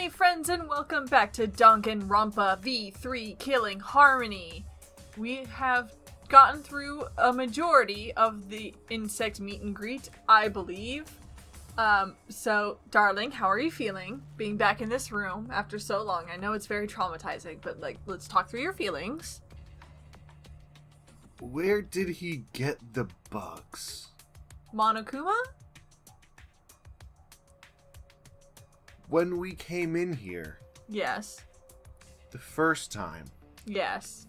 Hey friends, and welcome back to Danganronpa V3 Killing Harmony. We have gotten through a majority of the insect meet and greet, I believe. So, darling, how are you feeling being back in this room after so long? I know it's very traumatizing, but let's talk through your feelings. Where did he get the bugs? Monokuma? When we came in here, Yes. the first time, Yes.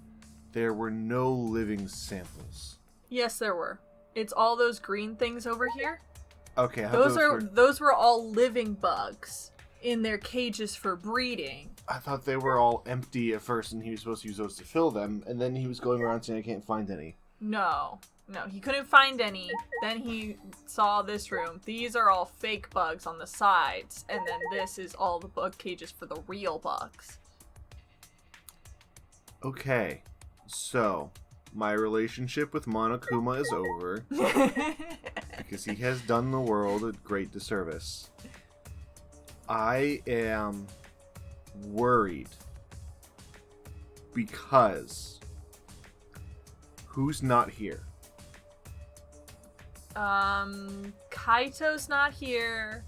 there were no living samples. Yes, there were. It's all those green things over here. Okay, I Those were all living bugs in their cages for breeding. I thought they were all empty at first, and he was supposed to use those to fill them, and then he was going around saying, I can't find any. No, he couldn't find any. Then he saw this room. These are all fake bugs on the sides, and then this is all the bug cages for the real bugs. Okay, so my relationship with Monokuma is over because he has done the world a great disservice. I am worried because who's not here? Kaito's not here,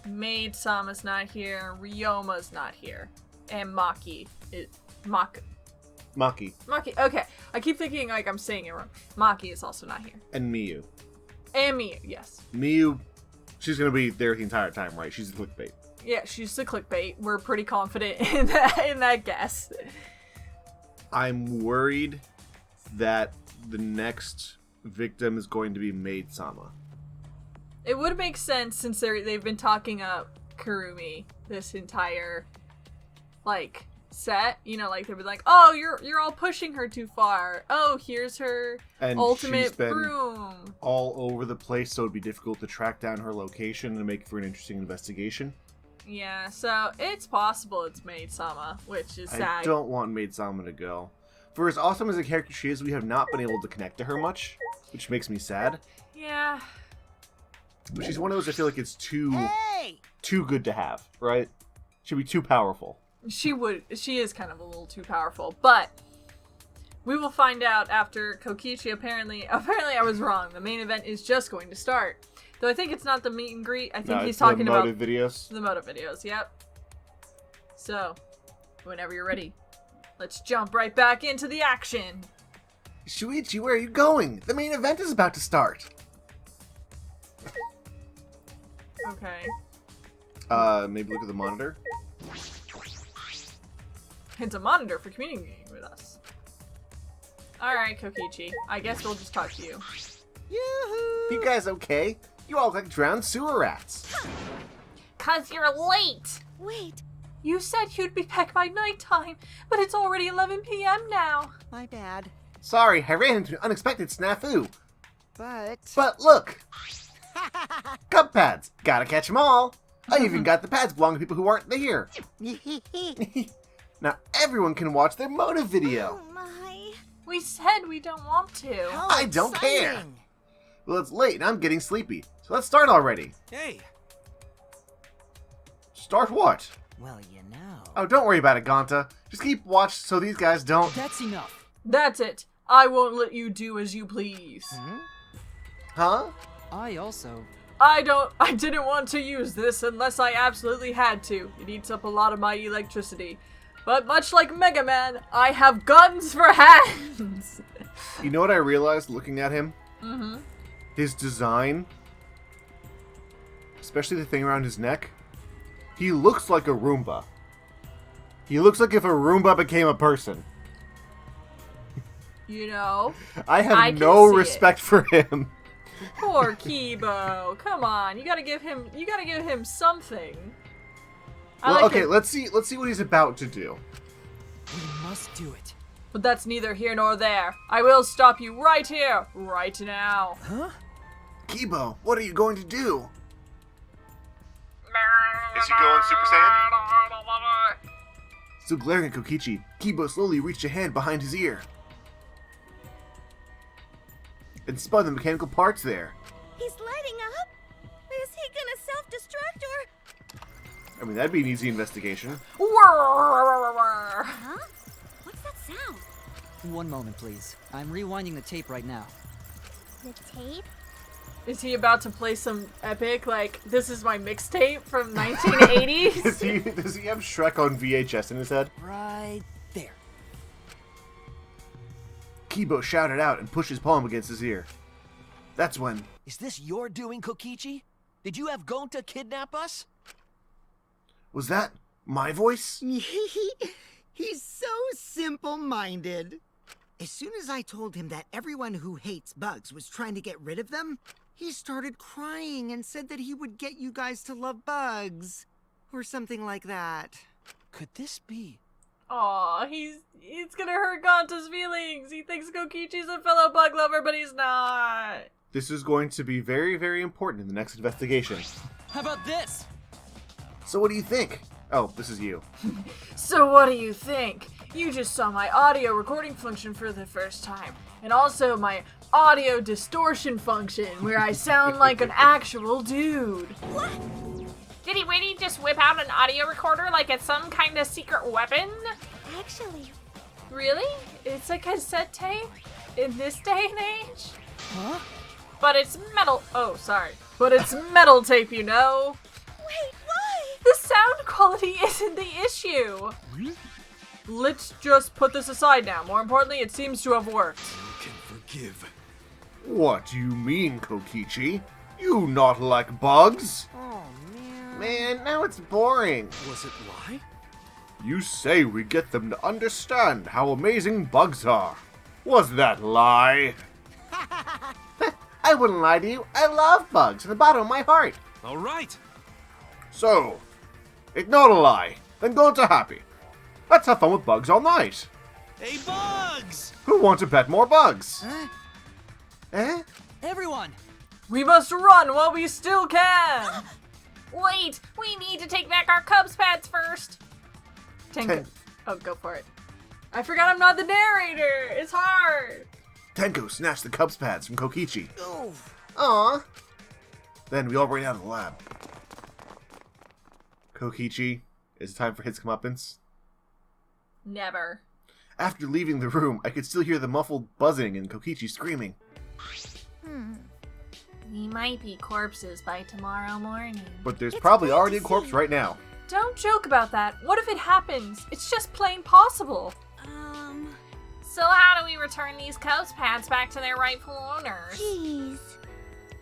Maid-sama's not here, Ryoma's not here, and Maki. Maki. Okay. I keep thinking like I'm saying it wrong. Maki is also not here. And Miyu. And Miyu, yes. Miyu, she's gonna be there the entire time, right? She's the clickbait. Yeah, she's the clickbait. We're pretty confident in that guess. I'm worried that the next victim is going to be Maid-sama. It would make sense since they've been talking up Kurumi this entire, set. You know, they've been like, oh, you're all pushing her too far. Oh, here's her and ultimate she's been broom. all over the place, so it'd be difficult to track down her location and make for an interesting investigation. Yeah, so it's possible it's Maid-sama, which is sad. I don't want Maid-sama to go. For as awesome as a character she is, we have not been able to connect to her much, which makes me sad. Yeah. But she's one of those I feel like it's too good to have, right? She'd be too powerful. She is kind of a little too powerful, but we will find out after Kokichi. Apparently I was wrong. The main event is just going to start. Though I think it's not the meet and greet. I think he's talking about the motive videos. The motive videos, yep. So, whenever you're ready, let's jump right back into the action. Shuichi, where are you going? The main event is about to start. Okay. Maybe look at the monitor. It's a monitor for communicating with us. Alright, Kokichi. I guess we'll just talk to you. Yoo-hoo! You guys okay? You all look like drowned sewer rats. 'Cause you're late! Wait, You said you'd be back by nighttime, but it's already 11 p.m. now. my bad. Sorry, I ran into an unexpected snafu. But Look! Cup pads! Gotta catch 'em all! I even got the pads belonging to people who aren't here. Now everyone can watch their motive video. Oh my. We said we don't want to. How I don't care. exciting. Well, it's late and I'm getting sleepy, so let's start already. Hey! Start what? Well, you know. Oh, don't worry about it, Ganta. Just keep watch so these guys don't... That's enough. That's it. I won't let you do as you please. Huh? I didn't want to use this unless I absolutely had to. It eats up a lot of my electricity. But much like Mega Man, I have guns for hands! You know what I realized looking at him? Mm-hmm. His design, especially the thing around his neck, he looks like a Roomba. He looks like if a Roomba became a person. You know? I I have can no see respect for him. Poor Kibo. Come on, you gotta give him something. Well, okay, let's see what he's about to do. We must do it. But that's neither here nor there. I will stop you right here, right now. Huh? Kibo, what are you going to do? Is he going Super Saiyan? Still glaring at Kokichi, Kibo slowly reached a hand behind his ear and spun the mechanical parts there. He's lighting up? Is he gonna self-destruct or... I mean, that'd be an easy investigation. Huh? What's that sound? One moment, please. I'm rewinding the tape right now. The tape? Is he about to play some epic, like, this is my mixtape from 1980s? Does he have Shrek on VHS in his head? Right there. Kibo shouted out and pushed his palm against his ear. That's when... Is this your doing, Kokichi? Did you have Gonta kidnap us? Was that my voice? He's so simple-minded. As soon as I told him that everyone who hates bugs was trying to get rid of them, he started crying and said that he would get you guys to love bugs. Or something like that. Could this be? Aw, he's gonna hurt Gonta's feelings. He thinks Kokichi's a fellow bug lover, but he's not. This is going to be very, very important in the next investigation. How about this? So what do you think? Oh, this is you. So what do you think? You just saw my audio recording function for the first time. And also my audio distortion function, where I sound like an actual dude. What? Did he really just whip out an audio recorder like it's some kind of secret weapon? Actually, Really? It's a cassette tape? In this day and age? Huh? But it's metal. Oh, sorry. But it's metal tape, you know? wait, why? The sound quality isn't the issue. Let's just put this aside now. More importantly, it seems to have worked. Can forgive. What do you mean, Kokichi? You not like bugs? Oh, man. Man, now it's boring. Was it lie? You say we get them to understand how amazing bugs are. Was that lie? I wouldn't lie to you. I love bugs from the bottom of my heart. All right. So, it's not a lie. Then go to happy. Let's have fun with bugs all night. Hey, Bugs! Who wants to pet more bugs? Huh? Eh? Everyone! We must run while we still can. Wait, we need to take back our Cubs pads first. Tenko. Oh, go for it. I forgot I'm not the narrator. It's hard. Tenko snatched the Cubs pads from Kokichi. Oh, Aww. Then we all ran out of the lab. Kokichi, is it time for his comeuppance? Never. After leaving the room, I could still hear the muffled buzzing and Kokichi screaming. We might be corpses by tomorrow morning. But there's It's probably weird already a to corpse see. right now. Don't joke about that. What if it happens? It's just plain possible. So how do we return these Cubs pads back to their rightful owners? Jeez.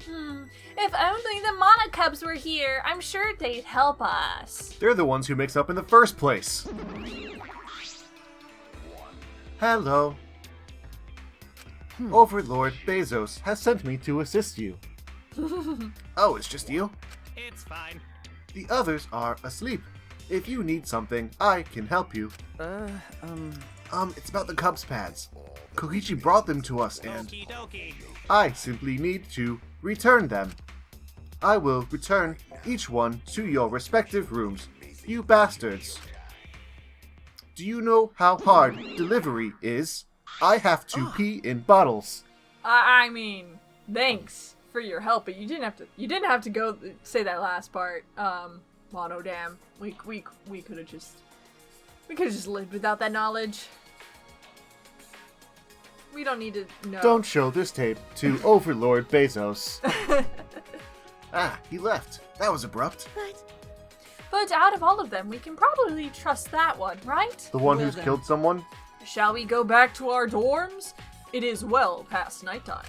If only the Mana Cubs were here, I'm sure they'd help us. They're the ones who mix up in the first place. Hello. Overlord Bezos has sent me to assist you. Oh, it's just you? It's fine. The others are asleep. If you need something, I can help you. It's about the Cubs pads. Kokichi brought them to us and Okie dokie. I simply need to return them. I will return each one to your respective rooms, you bastards. Do you know how hard delivery is? I have to pee in bottles. I mean, thanks for your help, but you didn't have to go say that last part. Mono, damn. We could have just lived without that knowledge. We don't need to know. Don't show this tape to Overlord Bezos. Ah, he left. That was abrupt. But out of all of them, we can probably trust that one, right? The one Well who's then. killed someone? Shall we go back to our dorms? It is well past nighttime.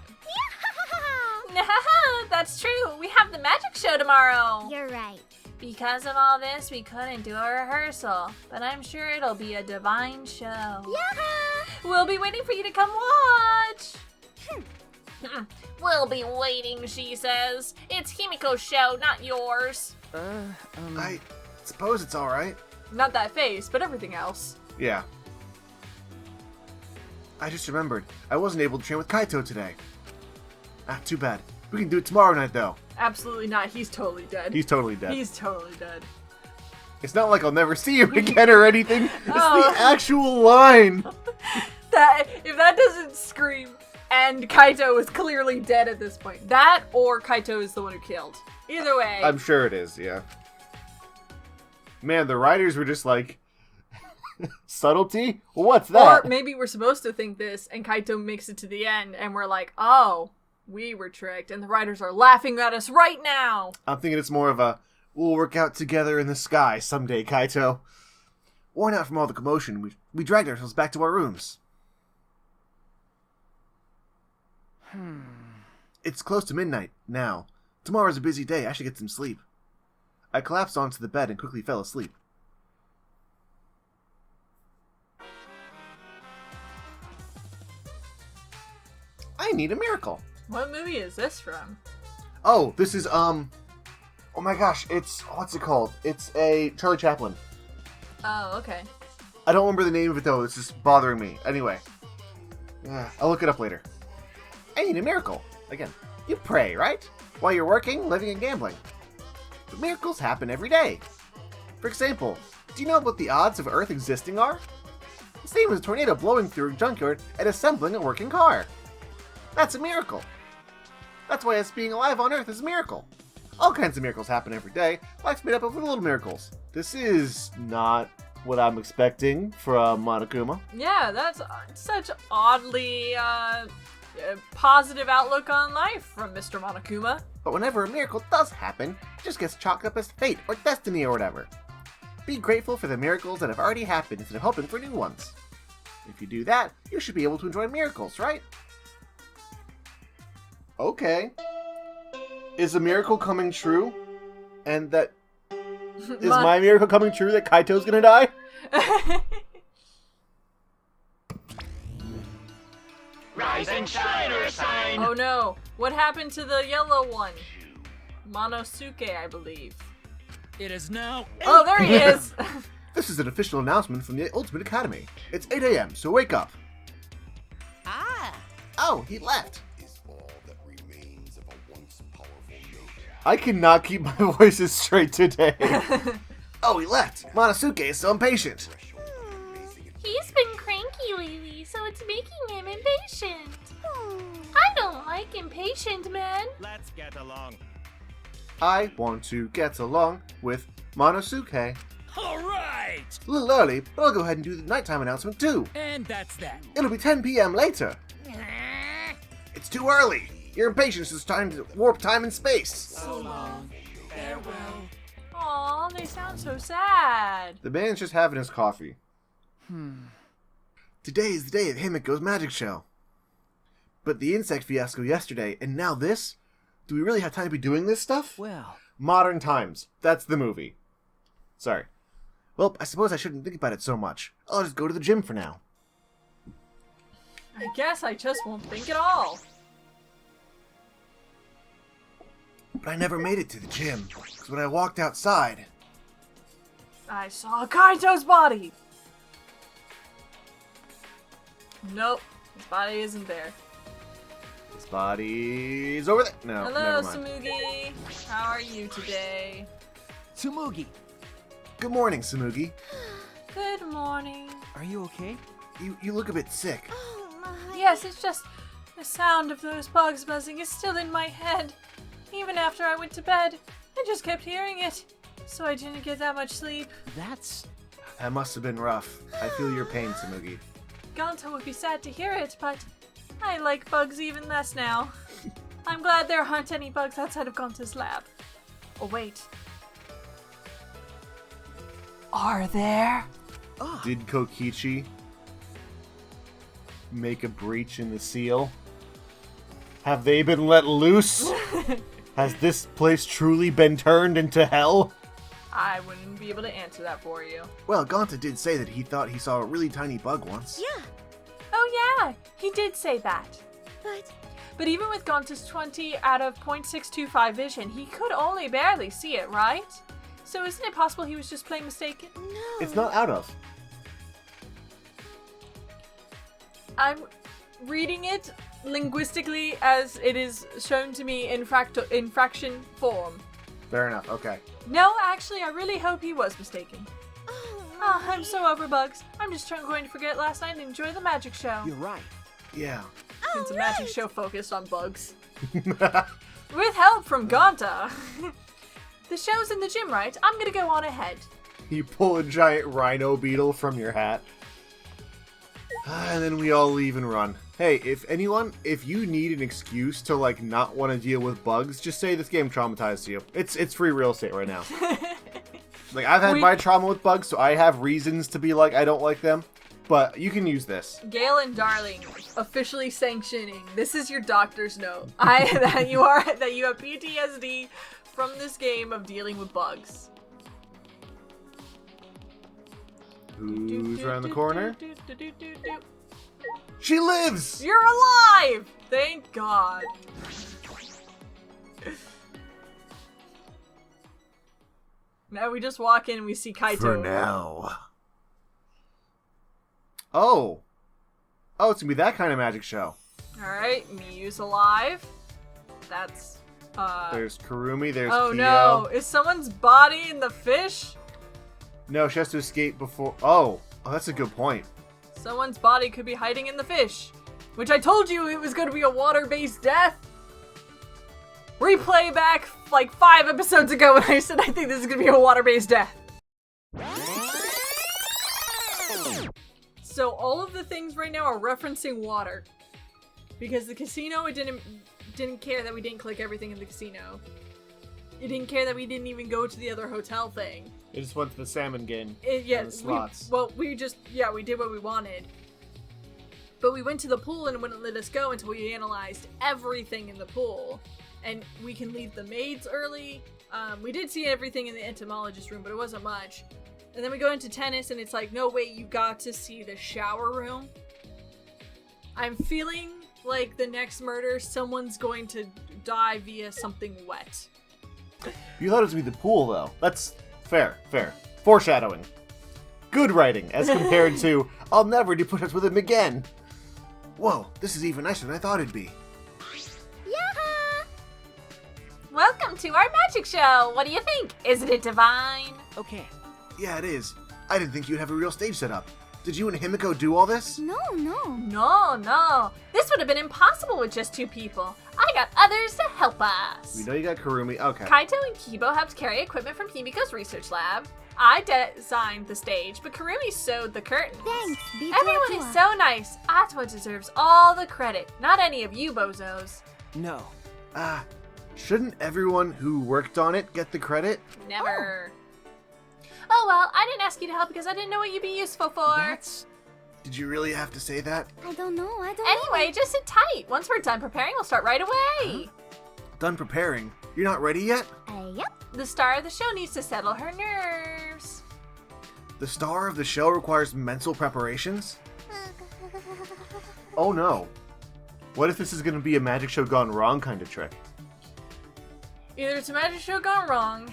That's true. We have the magic show tomorrow. You're right. Because of all this, we couldn't do a rehearsal, but I'm sure it'll be a divine show. Yeah. We'll be waiting for you to come watch. We'll be waiting, she says. It's Himiko's show, not yours. I suppose it's alright. Not that face, but everything else. Yeah. I just remembered. I wasn't able to train with Kaito today. Ah, too bad. We can do it tomorrow night, though. Absolutely not. He's totally dead. He's totally dead. He's totally dead. It's not like I'll never see him again or anything. It's Oh. the actual line. If that doesn't scream, and Kaito is clearly dead at this point. That or Kaito is the one who killed. Either way. I'm sure it is, yeah. Man, the writers were just like, subtlety? What's that? Or maybe we're supposed to think this, and Kaito makes it to the end, and we're like, oh, we were tricked, and the writers are laughing at us right now. I'm thinking it's more of a, we'll work out together in the sky someday, Kaito. Worn out from all the commotion, we dragged ourselves back to our rooms. It's close to midnight now. Tomorrow's a busy day. I should get some sleep. I collapsed onto the bed and quickly fell asleep. I need a miracle. What movie is this from? Oh, this is, oh my gosh, what's it called? It's a Charlie Chaplin. Oh, okay. I don't remember the name of it though, it's just bothering me. Anyway. I'll look it up later. I need a miracle. Again, you pray, right? While you're working, living, and gambling. But miracles happen every day. For example, do you know what the odds of Earth existing are? The same as a tornado blowing through a junkyard and assembling a working car. That's a miracle. That's why us being alive on Earth is a miracle. All kinds of miracles happen every day. Life's made up of little miracles. This is not what I'm expecting from Monokuma. Yeah, that's such oddly positive outlook on life from Mr. Monokuma. But whenever a miracle does happen, it just gets chalked up as fate or destiny or whatever. Be grateful for the miracles that have already happened instead of hoping for new ones. If you do that, you should be able to enjoy miracles, right? Okay. Is a miracle coming true? And that... Is my miracle coming true that Kaito's gonna die? Rise and shine or sign! Oh no, what happened to the yellow one? Monosuke, I believe. It is now. Oh, there he is! This is an official announcement from the Ultimate Academy. It's 8 a.m., so wake up. Ah! Oh, he left. I cannot keep my voices straight today. Oh, he left. Monosuke is so impatient. He's been cranky lately, so it's making him impatient. I don't like impatient men. Let's get along. I want to get along with Monosuke. All right! A little early, but I'll go ahead and do the nighttime announcement too. And that's that. It'll be 10 p.m. later. It's too early. Your impatience is trying to warp time and space. So long. Farewell. Aw, they sound so sad. The man's just having his coffee. Today is the day of Himiko's magic show. But the insect fiasco yesterday, and now this? Do we really have time to be doing this stuff? Well, Modern Times. That's the movie. Sorry. Well, I suppose I shouldn't think about it so much. I'll just go to the gym for now. I guess I just won't think at all. But I never made it to the gym, because when I walked outside... I saw Kaito's body! Nope, his body isn't there. His body's over there. No, Hello, never mind. Samugi. How are you today? Tsumugi, Good morning, Samugi. Good morning. are you okay? You look a bit sick. Oh my. Yes, it's just the sound of those bugs buzzing is still in my head. Even after I went to bed, I just kept hearing it. So I didn't get that much sleep. That's... That must have been rough. I feel your pain, Samugi. Gonta would be sad to hear it, but I like bugs even less now. I'm glad there aren't any bugs outside of Gonta's lab. Oh, wait. Are there? Ah, Did Kokichi make a breach in the seal? Have they been let loose? Has this place truly been turned into hell? I wouldn't be able to answer that for you. Well, Gonta did say that he thought he saw a really tiny bug once. Yeah, Oh yeah, he did say that. but But even with Gonta's 20 out of 0.625 vision, he could only barely see it, right? So isn't it possible he was just plain mistaken? no. It's not out of. I'm reading it linguistically as it is shown to me in fraction form. Fair enough, okay. No, actually, I really hope he was mistaken. Oh, Ah, I'm so over bugs. I'm just going to forget last night and enjoy the magic show. you're right. Yeah. Since the magic show focused on bugs. With help from Gonta. The show's in the gym, right? I'm gonna go on ahead. You pull a giant rhino beetle from your hat. And then we all leave and run. Hey, if you need an excuse to, like, not want to deal with bugs, just say this game traumatized you. It's free real estate right now. Like, I've had my trauma with bugs, so I have reasons to be like, I don't like them. But you can use this. Gale and Darling officially sanctioning. This is your doctor's note. That you have PTSD from this game of dealing with bugs. Who's around the corner? She lives! You're alive! Thank God. Now we just walk in and we see Kaito. For now. Oh, it's gonna be that kind of magic show. Alright, Miyu's alive. That's, There's Kurumi, there's oh Kyo. no, is someone's body in the fish? No, she has to escape before... Oh, that's a good point. Someone's body could be hiding in the fish. Which I told you it was going to be a water-based death. Replay back like 5 episodes ago when I said I think this is going to be a water-based death. So all of the things right now are referencing water. Because the casino, it didn't care that we didn't click everything in the casino. It didn't care that we didn't even go to the other hotel thing. It just went to the salmon game. Yes, we did what we wanted. But we went to the pool and it wouldn't let us go until we analyzed everything in the pool. And we can leave the maids early. We did see everything in the entomologist room, but it wasn't much. And then we go into tennis and it's like, no, wait, you got to see the shower room. I'm feeling like the next murder, someone's going to die via something wet. You thought it was gonna be the pool, though. That's fair. Foreshadowing. Good writing, as compared to, I'll never do push-ups with him again. Whoa, this is even nicer than I thought it'd be. Yaha! Welcome to our magic show. What do you think? Isn't it divine? Okay. Yeah, it is. I didn't think you'd have a real stage set up. Did you and Himiko do all this? No. No. This would have been impossible with just 2 people. I got others to help us. We know you got Kurumi. Okay. Kaito and Kibo helped carry equipment from Himiko's research lab. I designed the stage, but Kurumi sewed the curtains. Thanks, Everyone is so nice. Atwa deserves all the credit, not any of you bozos. No. Shouldn't everyone who worked on it get the credit? Never. Oh well, I didn't ask you to help because I didn't know what you'd be useful for. Did you really have to say that? I don't know. Anyway, just sit tight. Once we're done preparing, we'll start right away. Done preparing? You're not ready yet? Yep. The star of the show needs to settle her nerves. The star of the show requires mental preparations? Oh no. What if this is gonna be a magic show gone wrong kind of trick? Either it's a magic show gone wrong,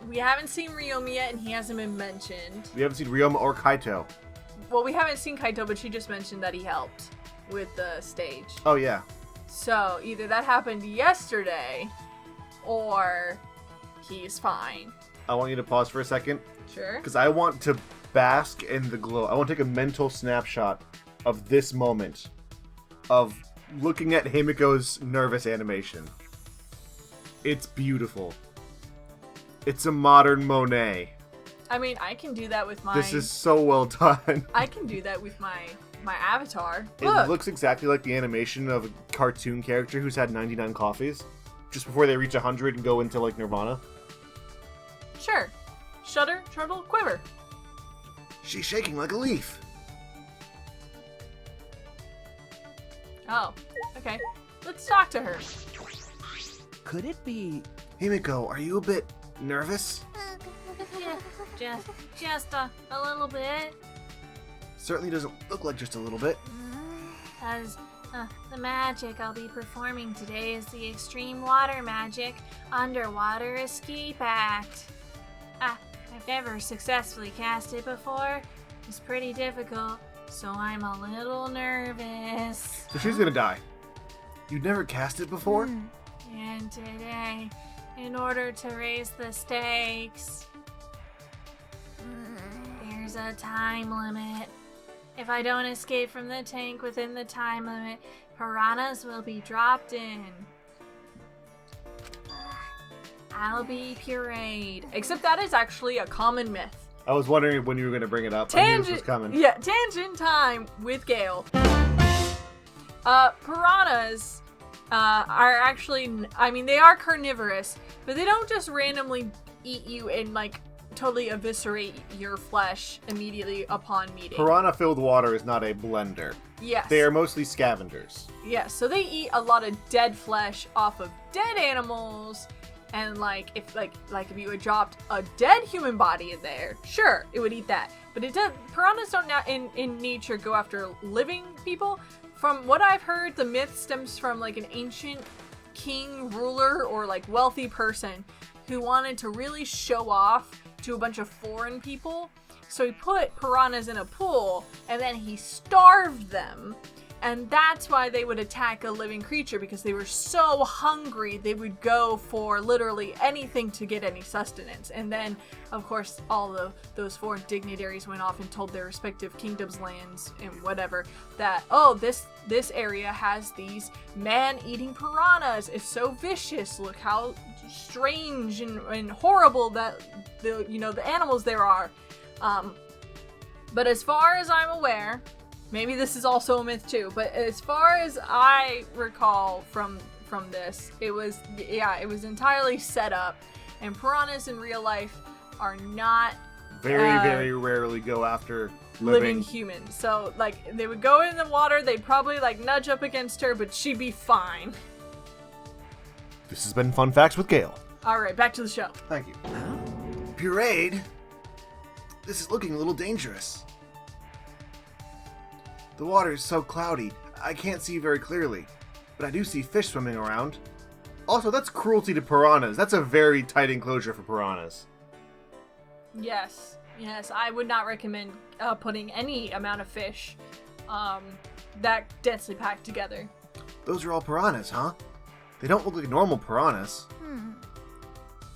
we haven't seen Ryoma yet and he hasn't been mentioned. We haven't seen Ryoma or Kaito. Well, we haven't seen Kaito, but she just mentioned that he helped with the stage. Oh yeah. So either that happened yesterday, or he's fine. I want you to pause for a second. Sure. Because I want to bask in the glow. I want to take a mental snapshot of this moment of looking at Himiko's nervous animation. It's beautiful. It's a modern Monet. I mean, I can do that with my... This is so well done. I can do that with my avatar. It Look. looks exactly like the animation of a cartoon character who's had 99 coffees. Just before they reach 100 and go into, like, Nirvana. Sure. Shudder, tremble, quiver. She's shaking like a leaf. Oh, okay. Let's talk to her. Could it be... Himiko, are you a bit nervous? Yeah, just a little bit. Certainly doesn't look like just a little bit. As the magic I'll be performing today is the Extreme Water Magic Underwater Escape Act. I've never successfully cast it before. It's pretty difficult, so I'm a little nervous. So she's gonna die. You'd never cast it before? And today, in order to raise the stakes, there's a time limit. If I don't escape from the tank within the time limit, piranhas will be dropped in. I'll be pureed. Except that is actually a common myth. I was wondering when you were going to bring it up. I knew this was coming. Yeah, tangent time with Gale. Piranhas are actually, I mean, they are carnivorous, but they don't just randomly eat you and, like, totally eviscerate your flesh immediately upon meeting. Piranha-filled water is not a blender. Yes. They are mostly scavengers. Yes, so they eat a lot of dead flesh off of dead animals. And like if you had dropped a dead human body in there, sure, it would eat that. But it does. Piranhas don't now in nature go after living people. From what I've heard, the myth stems from like an ancient king, ruler, or like wealthy person who wanted to really show off to a bunch of foreign people. So he put piranhas in a pool and then he starved them. And that's why they would attack a living creature, because they were so hungry they would go for literally anything to get any sustenance. And then, of course, all those foreign dignitaries went off and told their respective kingdoms, lands, and whatever that, oh, this area has these man-eating piranhas. It's so vicious. Look how strange and horrible that the animals there are. But as far as I'm aware, maybe this is also a myth too, but as far as I recall from this, it was entirely set up, and piranhas in real life are not very rarely go after living humans. So like they would go in the water, they'd probably like nudge up against her, but she'd be fine. This has been Fun Facts with Gale. All right, back to the show. Thank you. Pureed, this is looking a little dangerous. The water is so cloudy, I can't see very clearly, but I do see fish swimming around. Also, that's cruelty to piranhas. That's a very tight enclosure for piranhas. Yes, I would not recommend putting any amount of fish that densely packed together. Those are all piranhas, huh? They don't look like normal piranhas.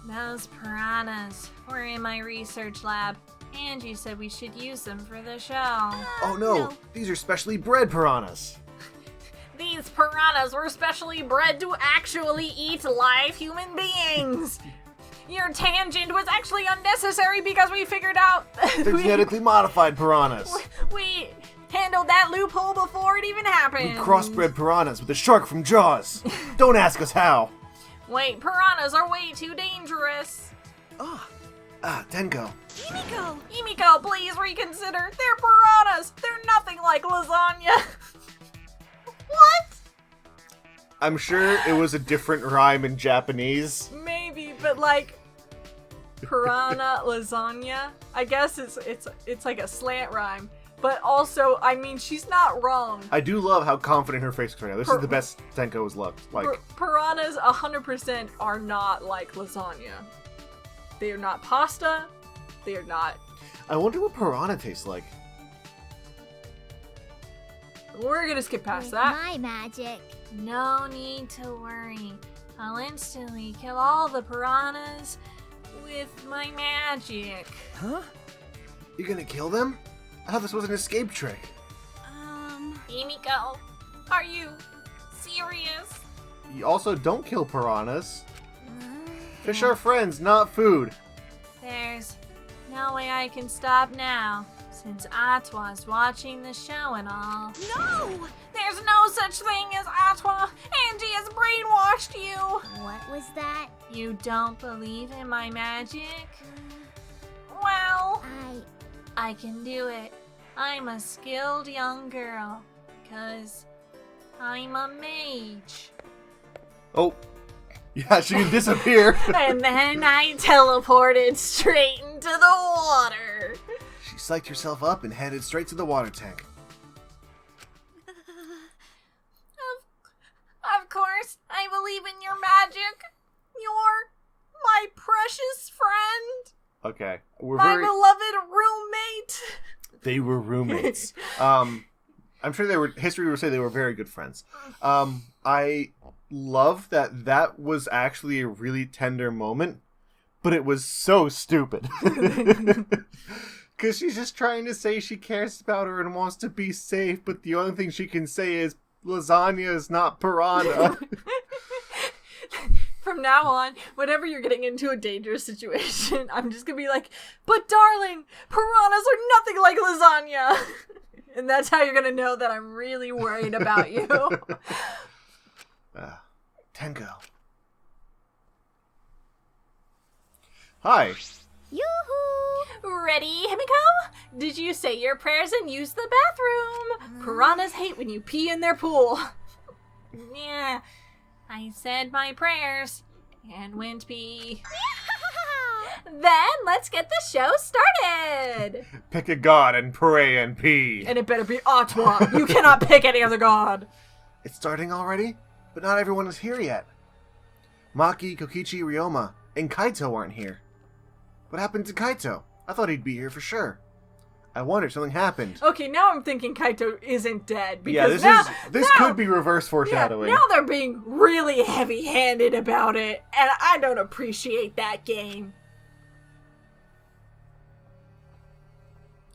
Those piranhas were in my research lab. Angie said we should use them for the show. Oh no, these are specially bred piranhas. These piranhas were specially bred to actually eat live human beings. Your tangent was actually unnecessary because we figured out They're genetically modified piranhas. we handled that loophole before it even happened. We crossbred piranhas with a shark from Jaws. Don't ask us how. Wait, piranhas are way too dangerous. Denko. Emiko, please reconsider. They're piranhas. They're nothing like lasagna. What? I'm sure it was a different rhyme in Japanese. Maybe, but like piranha lasagna, I guess it's like a slant rhyme. But also, I mean, she's not wrong. I do love how confident her face is right now. This is the best Denko has looked. Like piranhas 100% are not like lasagna. They are not pasta. They are not. I wonder what piranha tastes like. We're gonna skip past that. My magic. No need to worry. I'll instantly kill all the piranhas with my magic. Huh? You're gonna kill them? I thought this was an escape trick. Emiko, are you serious? You also don't kill piranhas. Fish are friends, not food. There's no way I can stop now, since Atwa's watching the show and all. No! There's no such thing as Atwa! Angie has brainwashed you! What was that? You don't believe in my magic? Well, I can do it. I'm a skilled young girl, 'cause I'm a mage. Oh. Yeah, she can disappear. And then I teleported straight into the water. She psyched herself up and headed straight to the water tank. Of course, I believe in your magic. You're my precious friend. Okay. My beloved roommate. They were roommates. I'm sure history would say they were very good friends. I love that was actually a really tender moment, but it was so stupid. Because she's just trying to say she cares about her and wants to be safe, but the only thing she can say is lasagna is not piranha. from now on, whenever you're getting into a dangerous situation, I'm just gonna be like, but darling, piranhas are nothing like lasagna. And that's how you're gonna know that I'm really worried about you. Tenko. Hi. Yoo-hoo! Ready, Himiko? Did you say your prayers and use the bathroom? Piranhas hate when you pee in their pool. Yeah, I said my prayers and went pee. Then let's get the show started. Pick a god and pray and pee. And it better be Atwa. You cannot pick any other god. It's starting already? But not everyone is here yet. Maki, Kokichi, Ryoma, and Kaito aren't here. What happened to Kaito? I thought he'd be here for sure. I wonder if something happened. Okay, now I'm thinking Kaito isn't dead. Because this could be reverse foreshadowing. Yeah, now they're being really heavy-handed about it, and I don't appreciate that game.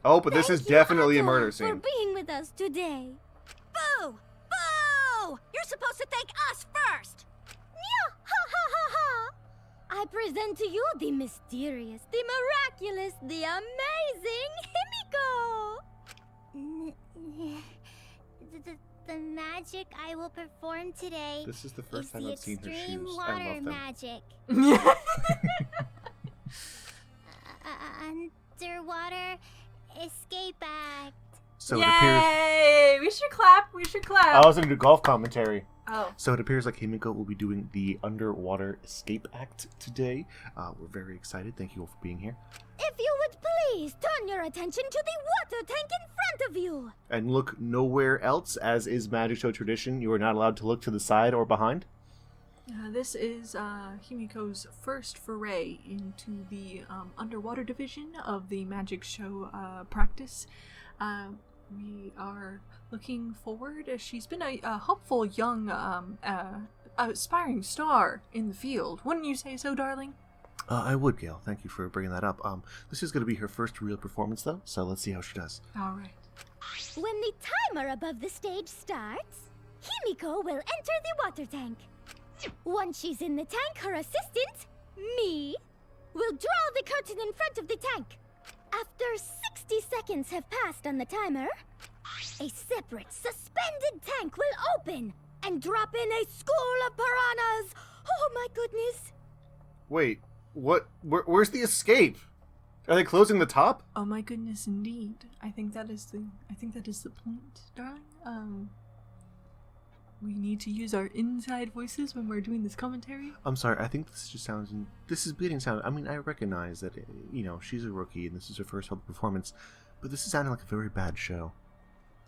Oh, but this is definitely a murder For scene. being with us today. Boo! Boo! You're supposed to thank us first! Yeah, ha ha ha ha! I present to you the mysterious, the miraculous, the amazing Himiko! The magic I will perform today This is the first is time the I've seen her extreme shoes. I water love them. magic. Underwater escape act. So it appears. Yay! We should clap. We should clap. I was going to do golf commentary. Oh. So it appears like Himiko will be doing the underwater escape act today. We're very excited. Thank you all for being here. If you would please turn your attention to the water tank in front of you. And look nowhere else, as is Magic Show tradition. You are not allowed to look to the side or behind. This is Himiko's first foray into the underwater division of the Magic Show practice. We are looking forward. She's been a hopeful young, aspiring star in the field. Wouldn't you say so, darling? I would, Gail. Thank you for bringing that up. This is going to be her first real performance, though, so let's see how she does. All right. When the timer above the stage starts, Himiko will enter the water tank. Once she's in the tank, her assistant, me, will draw the curtain in front of the tank. After 60 seconds have passed on the timer, a separate, suspended tank will open and drop in a school of piranhas. Oh my goodness. Wait, what? Where's the escape? Are they closing the top? Oh my goodness, indeed. I think that is the point, darling. We need to use our inside voices when we're doing this commentary. I'm sorry, I think this just sounds... This is bleeding sound. I mean, I recognize that, she's a rookie and this is her first public performance, but this is sounding like a very bad show.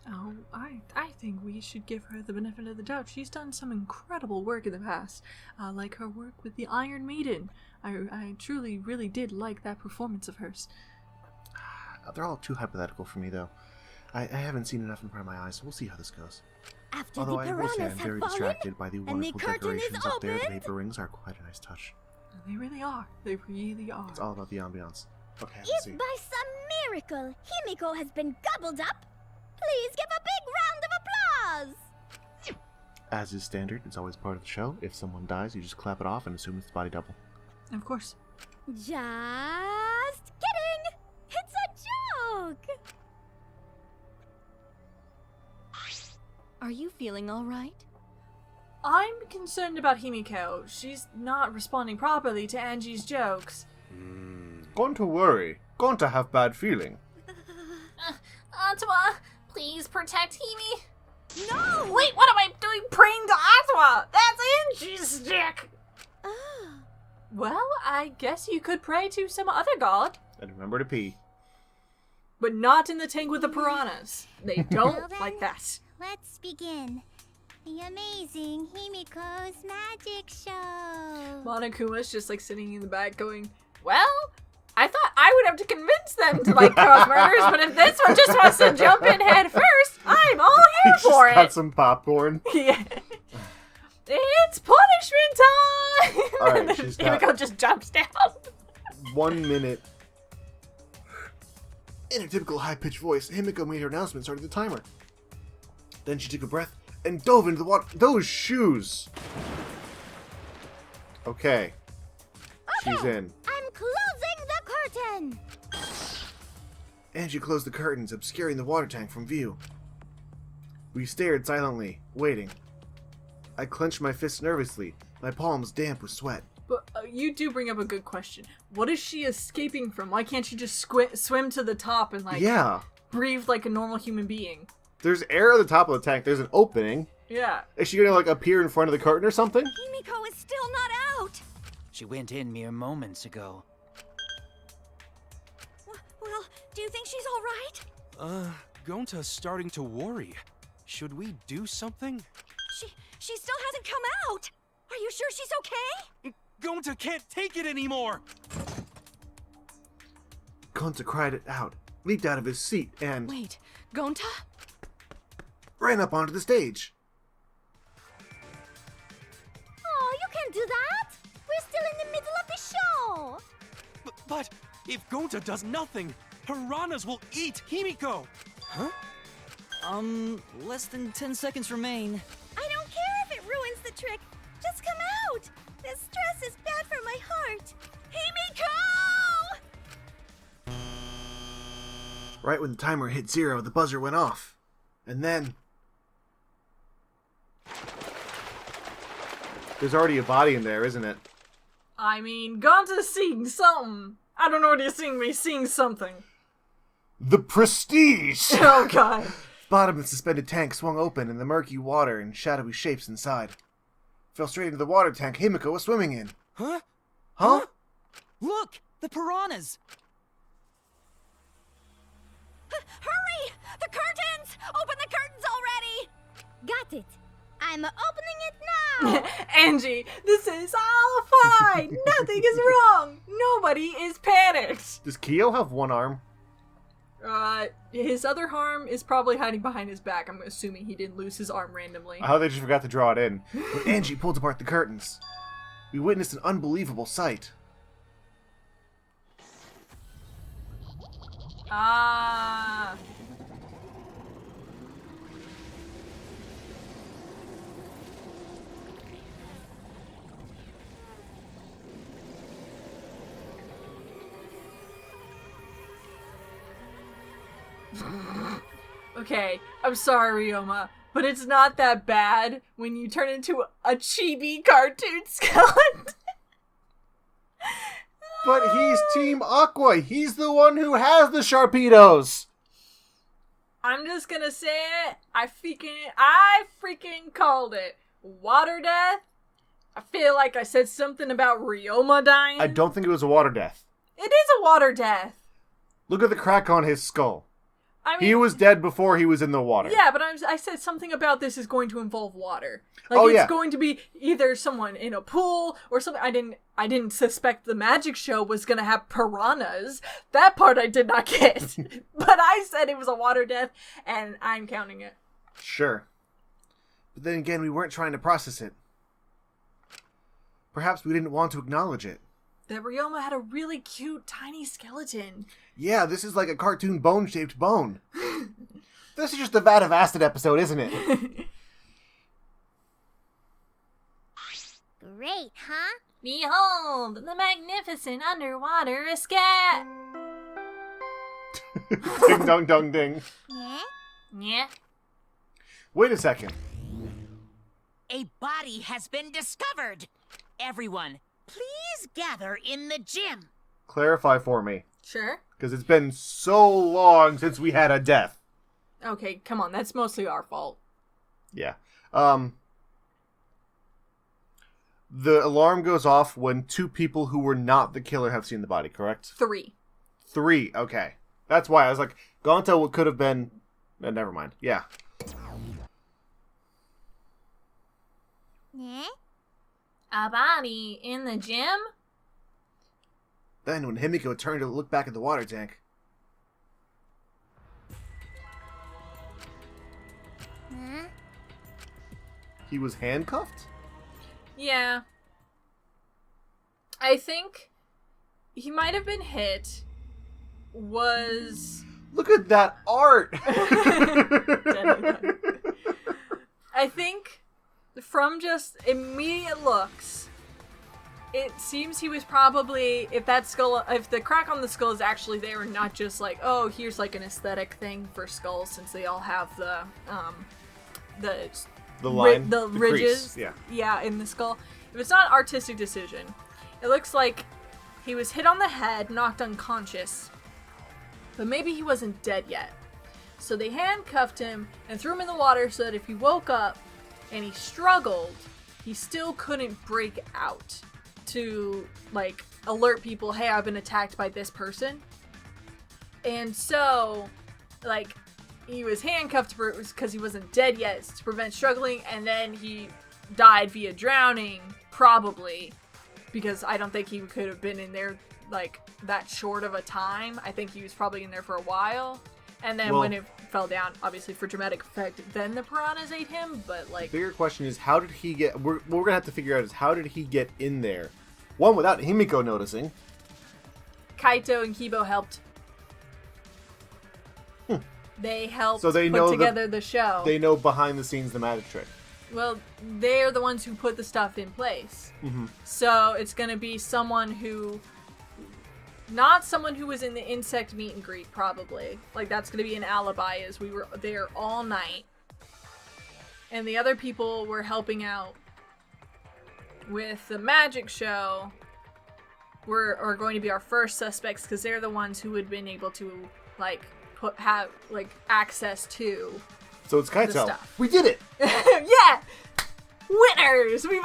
Oh, I think we should give her the benefit of the doubt. She's done some incredible work in the past, like her work with the Iron Maiden. I truly, really did like that performance of hers. They're all too hypothetical for me, though. I haven't seen enough in front of my eyes, so we'll see how this goes. After Although the I will say I'm piranhas very have fallen, distracted by the and the wonderful curtain is decorations up there. The opened. paper rings are quite a nice touch. They really are. They really are. It's all about the ambiance. Okay, let's if see. by some miracle Himiko has been gobbled up, please give a big round of applause. As is standard, it's always part of the show. If someone dies, you just clap it off and assume it's the body double. Of course. Just kidding. It's a joke. Are you feeling all right? I'm concerned about Himiko. She's not responding properly to Angie's jokes. Going to worry. Going to have bad feeling. Atwa, please protect Himi. No! Wait, what am I doing praying to Atwa? That's Angie's stick. Oh. Well, I guess you could pray to some other god. And remember to pee. But not in the tank with the piranhas. They don't Well then, like that. Let's begin. The amazing Himiko's magic show. Monokuma's just like sitting in the back going, well, I thought I would have to convince them to like cause murders, but if this one just wants to jump in head first, I'm all here Just for got it. some popcorn. Yeah. It's punishment time! All right, And then she's got- Himiko just jumps down. 1 minute. In a typical high-pitched voice, Himiko made her announcement, starting the timer. Then she took a breath and dove into the water. Those shoes! Okay. She's in. I'm closing the curtain. Angie closed the curtains, obscuring the water tank from view. We stared silently, waiting. I clenched my fists nervously, my palms damp with sweat. But you do bring up a good question. What is she escaping from? Why can't she just swim to the top and, like, Yeah. breathe like a normal human being? There's air at the top of the tank. There's an opening. Yeah. Is she gonna, like, appear in front of the curtain or something? Himiko is still not out. She went in mere moments ago. Well, do you think she's all right? Gonta's starting to worry. Should we do something? She still hasn't come out. Are you sure she's okay? Gonta can't take it anymore! Gonta cried it out, leaped out of his seat, and Wait, Gonta? ran up onto the stage. Oh, you can't do that. We're still in the middle of the show. But if Gonta does nothing, piranhas will eat Himiko! Huh? Less than 10 seconds remain. I don't care if it ruins the trick. Just come out. This stress is bad for my heart. Himiko! Right when the timer hit 0, the buzzer went off. And then... There's already a body in there, isn't it? I mean, Gonta's seeing something. I don't know what he's seeing, but he's seeing something. The Prestige! Oh, God. Bottom of the suspended tank swung open, and the murky water and shadowy shapes inside. Fell straight into the water tank Himiko was swimming in. Huh? Huh? Look! The piranhas! Hurry! The curtains! Open the curtains already! Got it. I'm opening it now. Angie, this is all fine. Nothing is wrong. Nobody is panicked. Does Kyo have one arm? His other arm is probably hiding behind his back. I'm assuming he didn't lose his arm randomly. I thought they just forgot to draw it in. When Angie pulled apart the curtains, we witnessed an unbelievable sight. Ah. Okay, I'm sorry, Ryoma, but it's not that bad when you turn into a chibi cartoon skeleton. But he's Team Aqua. He's the one who has the Sharpedos. I'm just gonna say it. I freaking called it. Water death. I feel like I said something about Ryoma dying. I don't think it was a water death. It is a water death. Look at the crack on his skull. I mean, He was dead before he was in the water. Yeah, but I said something about this is going to involve water. Like, Oh, it's yeah. going to be either someone in a pool or something. I didn't suspect the magic show was going to have piranhas. That part I did not get. But I said it was a water death, and I'm counting it. Sure. But then again, we weren't trying to process it. Perhaps we didn't want to acknowledge it. That Ryoma had a really cute, tiny skeleton. Yeah, this is like a cartoon bone-shaped bone. This is just a vat of acid episode, isn't it? Great, huh? Behold, the magnificent underwater escape! Ding dong dong ding. Yeah? Yeah. Wait a second. A body has been discovered. Everyone, please gather in the gym. Clarify for me. Sure. Because it's been so long since we had a death. Okay, come on, that's mostly our fault. Yeah. The alarm goes off when 2 people who were not the killer have seen the body, correct? 3. 3, okay. That's why I was like, Gonta could have been... never mind. Yeah. Yeah? A body in the gym? Then when Himiko turned to look back at the water tank, Huh? he was handcuffed? Yeah. I think he might have been hit. Look at that art! I think from just immediate looks, it seems he was probably, if the crack on the skull is actually there and not just like, oh, here's like an aesthetic thing for skulls, since they all have the ridges, yeah, in the skull. If it's not an artistic decision, it looks like he was hit on the head, knocked unconscious, but maybe he wasn't dead yet. So they handcuffed him and threw him in the water so that if he woke up and he struggled, he still couldn't break out to, like, alert people, hey, I've been attacked by this person. And so, like, he was handcuffed because he wasn't dead yet to prevent struggling, and then he died via drowning, probably, because I don't think he could have been in there, like, that short of a time. I think he was probably in there for a while. And then when it fell down, obviously for dramatic effect, then the piranhas ate him, but like... The bigger question is, how did he get... What we're gonna have to figure out is, how did he get in there? One, without Himiko noticing. Kaito and Kibo helped. They helped put together the show. They know behind the scenes the magic trick. Well, they're the ones who put the stuff in place. Mm-hmm. So it's gonna be someone who... Not someone who was in the insect meet and greet, probably. Like, that's going to be an alibi, as we were there all night. And the other people were helping out with the magic show. Are going to be our first suspects, because they're the ones who had been able to, like, have access to So it's Kaito. the stuff. We did it! Yeah! Winners! We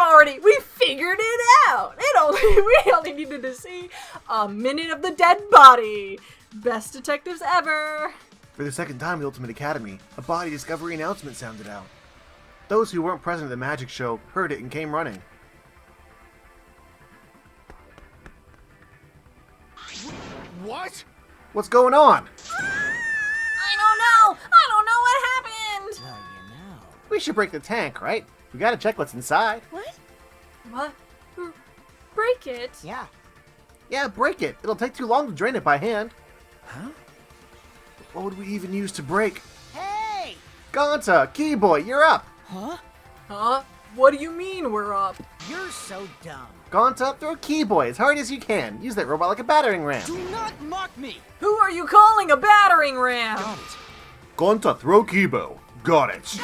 figured it out! We only needed to see a minute of the dead body! Best detectives ever! For the second time in the Ultimate Academy, a body discovery announcement sounded out. Those who weren't present at the magic show heard it and came running. What? What's going on? I don't know what happened! We should break the tank, right? We gotta check what's inside. What? Break it? Yeah. Yeah, break it. It'll take too long to drain it by hand. Huh? What would we even use to break? Hey! Gonta, Keyboy, you're up! Huh? What do you mean we're up? You're so dumb. Gonta, throw Keyboy as hard as you can. Use that robot like a battering ram. Do not mock me! Who are you calling a battering ram? Got it. Gonta, throw Keybo. Got it.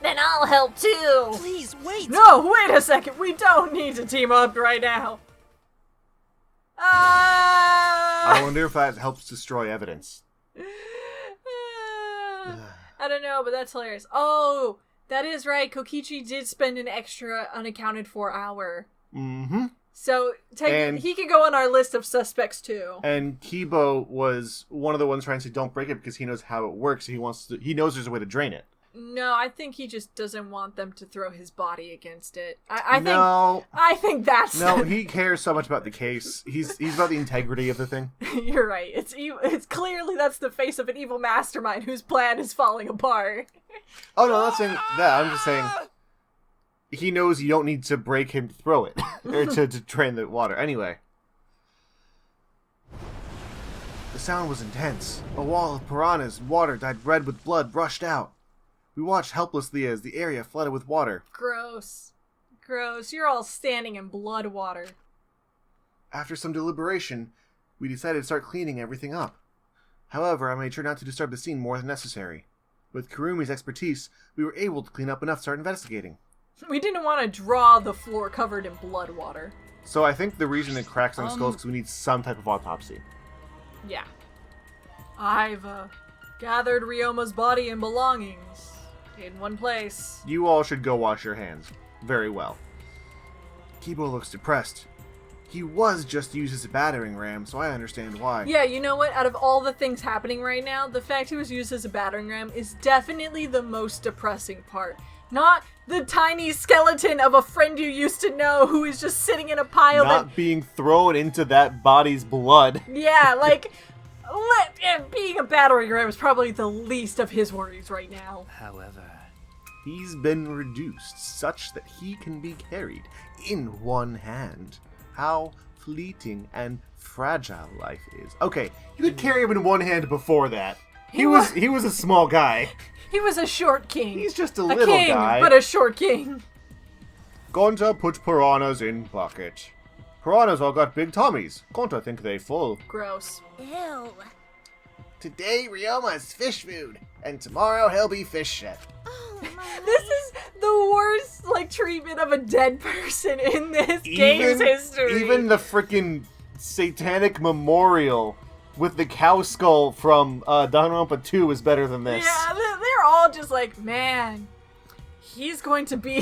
Then I'll help too! Please, wait! No, wait a second. We don't need to team up right now. I wonder if that helps destroy evidence. I don't know, but that's hilarious. Oh, that is right. Kokichi did spend an extra unaccounted for hour. Mm-hmm. So he can go on our list of suspects too. And Kibo was one of the ones trying to say don't break it because he knows how it works. He knows there's a way to drain it. No, I think he just doesn't want them to throw his body against it. I think that's... No, he cares so much about the case. He's about the integrity of the thing. You're right. It's clearly that's the face of an evil mastermind whose plan is falling apart. Oh, no, I'm not saying that. I'm just saying he knows you don't need to break him to throw it. Or to drain the water. Anyway. The sound was intense. A wall of piranhas and water dyed red with blood rushed out. We watched helplessly as the area flooded with water. Gross. You're all standing in blood water. After some deliberation, we decided to start cleaning everything up. However, I made sure not to disturb the scene more than necessary. With Kurumi's expertise, we were able to clean up enough to start investigating. We didn't want to draw the floor covered in blood water. So I think the reason it cracks on the skull is because we need some type of autopsy. Yeah. I've gathered Ryoma's body and belongings in one place. You all should go wash your hands. Very well. Kibo looks depressed. He was just used as a battering ram, so I understand why. Yeah, you know what? Out of all the things happening right now, the fact he was used as a battering ram is definitely the most depressing part. Not the tiny skeleton of a friend you used to know who is just sitting in a pile Not being thrown into that body's blood. Yeah, like... being a battering ram is probably the least of his worries right now. However, he's been reduced such that he can be carried in one hand. How fleeting and fragile life is. Okay, you could carry him in one hand before that. He was a small guy. He was a short king. He's just a little king, guy. But a short king. Gonta put piranhas in bucket. Piranhas all got big tummies. Can't I think they full? Gross. Ew. Today, Ryoma's fish food, and tomorrow he'll be fish chef. Oh my. This is the worst, like, treatment of a dead person in this game's history. Even the freaking satanic memorial with the cow skull from Danganronpa 2 is better than this. Yeah, they're all just like, man, he's going to be...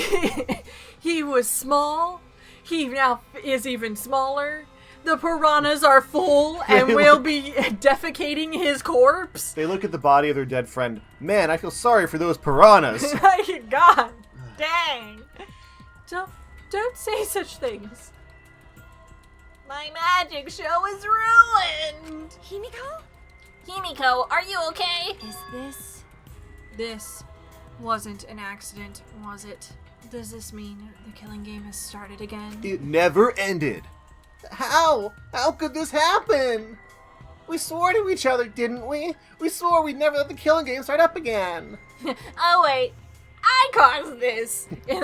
He was small. He now is even smaller. The piranhas are full and will be defecating his corpse. They look at the body of their dead friend. Man, I feel sorry for those piranhas. God dang. Don't say such things. My magic show is ruined. Himiko? Himiko, are you okay? Is this... This wasn't an accident, was it? Does this mean the killing game has started again? It never ended. How? How could this happen? We swore to each other, didn't we? We swore we'd never let the killing game start up again. Oh wait, I caused this in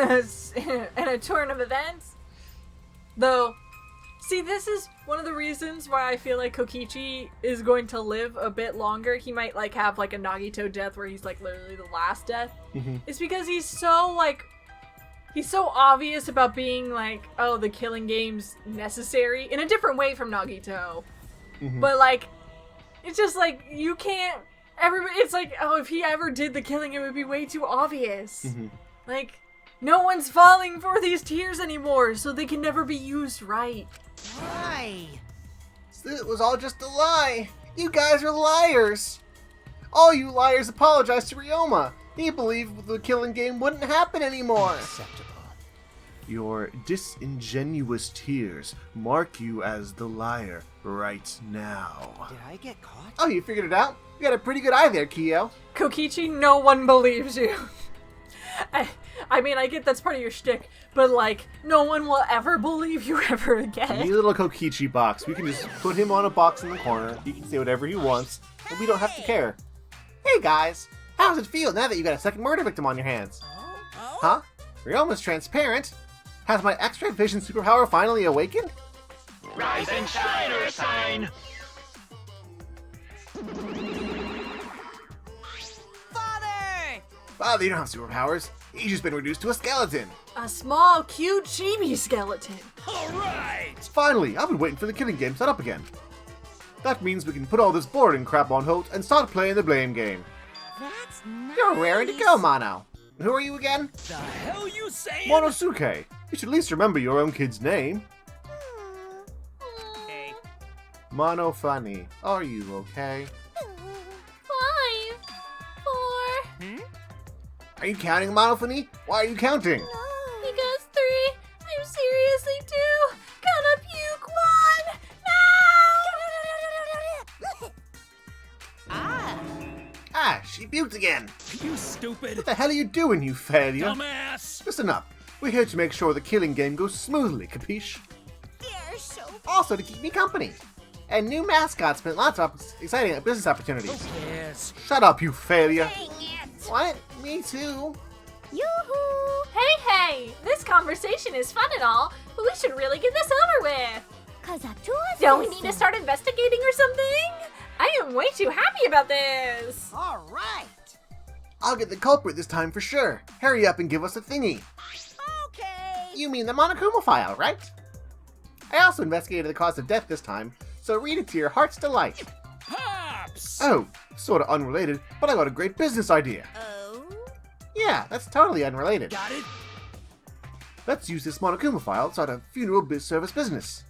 a turn of events. Though, see, this is one of the reasons why I feel like Kokichi is going to live a bit longer. He might like have like a Nagito death where he's like literally the last death. It's because he's so like... He's so obvious about being like, oh, the killing game's necessary in a different way from Nagito. But like, it's just like, you can't, everybody, it's like, oh, if he ever did the killing, it would be way too obvious. Like, no one's falling for these tears anymore, so they can never be used right. Why? It was all just a lie. You guys are liars. All you liars apologize to Ryoma. He believed the killing game wouldn't happen anymore. Acceptable. Your disingenuous tears mark you as the liar right now. Did I get caught? Oh, you figured it out? You got a pretty good eye there, Kyo. Kokichi, no one believes you. I mean, I get that's part of your shtick, but like, no one will ever believe you ever again. Neat little Kokichi box. We can just put him on a box in the corner. He can say whatever he wants, and we don't have to care. Hey guys, how does it feel now that you got a second murder victim on your hands? Huh? Ryoma's transparent. Has my extra vision superpower finally awakened? Rise and shine or sign. Father, you don't have superpowers. He's just been reduced to a skeleton. A small, cute chibi skeleton. All right. Finally, I've been waiting for the killing game set up again. That means we can put all this boring crap on hold and start playing the blame game. That's nice. You're raring to go, Mono. Who are you again? The hell you saying? Monosuke. You should at least remember your own kid's name. Hey. Mono Funny, are you okay? 5, 4, Are you counting, Mono Funny? Why are you counting? because 3. I'm seriously 2. Gonna puke 1. Ah, she puked again. You stupid. What the hell are you doing, you failure? Dumbass. Listen up. We're here to make sure the killing game goes smoothly, capiche? They're so... Also to keep me company. And new mascots spent lots of exciting business opportunities. Yes. Shut up, you failure. Dang it. What? Me too? Yoo-hoo. Hey, this conversation is fun and all, but we should really get this over with. Kazatua Don't we need to start investigating or something? I am way too happy about this. All right. I'll get the culprit this time for sure. Hurry up and give us a thingy. Okay. You mean the Monokuma file, right? I also investigated the cause of death this time, so read it to your heart's delight. Pops. Oh, sorta unrelated, but I got a great business idea. Oh? Yeah, that's totally unrelated. Got it. Let's use this Monokuma file to start a funeral service business.